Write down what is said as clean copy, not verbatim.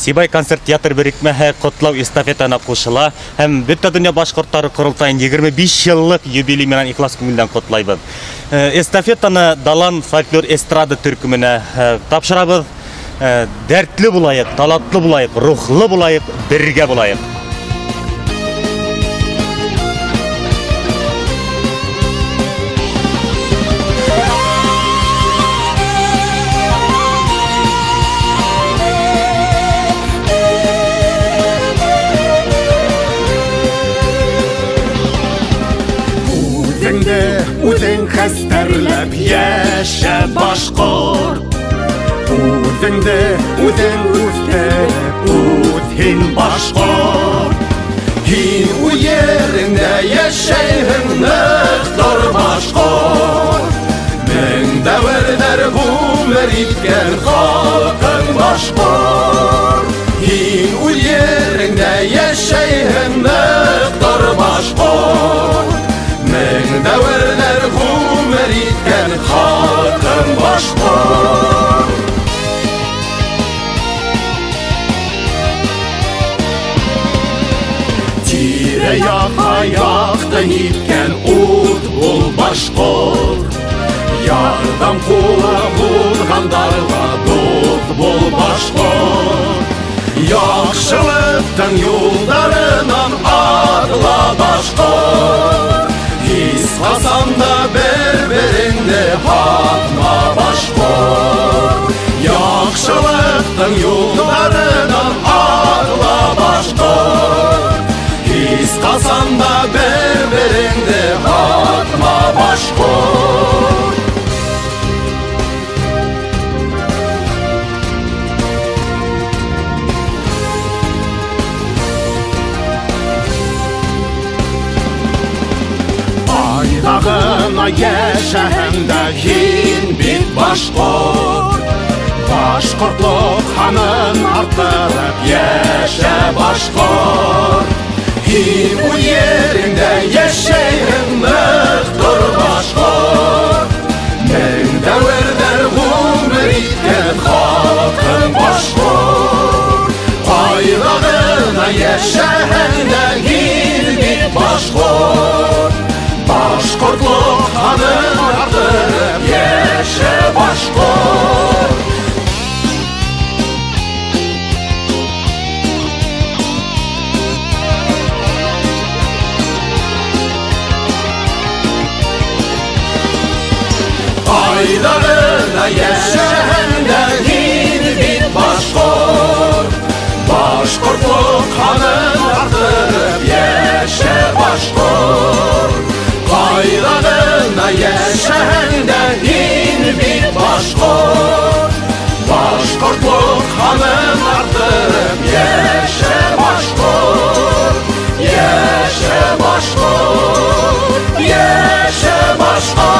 Сибай концерт театр берекмәһе котлау эстафетаны кушыла һәм бөтә дөнья башкортлары корылтайын 25 еллык юбилей менән ихлас күңелдән котлайбыз. Эстафетаны Далан фольклор эстрада төркеменә тапшырабыз. Дәртле булайык, талантлы булайык, рухлы булайык, бергә булайык. Үзең хәстәрләп яшә башкорт. Үзеңдә үзең үстереп үтһен башкорт. Һин уереңдә яшәйһең ныктыр башкорт. Мең дәврләр гомер иткән халкың башкорт. Һин уереңдә яшәйһең ныктыр башкорт. Мең дәврләр гомер иткән халкың башкорт. Тирә-якка яктың иткән ут бул башкорт. Ярдәм кулы булгандарға дук бул башкорт. Яхшылыктың юлдарынан атла башкорт. Касанда бер-береңде хатма башкорт. Яхшылыктың юлдарынан атла башкорт. Касанда бер-береңде хатма башкорт. Дагына яшәһәңдә һин бит башкорт. Башкортлык ханын арттырып яшә башкорт. Һин бу ереңдә яшәйһең ныктыр башкорт. Мең дәврләр гомер иткән халкың башкорт. Кайдагына яшәһәңдә һин бит башкорт. Башкортлык ханын арттырып яшә башкорт. Кайдагына яшәһәңдә һин бит башкорт. Башкортлык ханын арттырып яшә башкорт. Кайдагына яшәһәңдә һин бит башкорт. Башкортлык ханын арттырып яшә башкорт. Яшә башкорт. Яшә башкорт.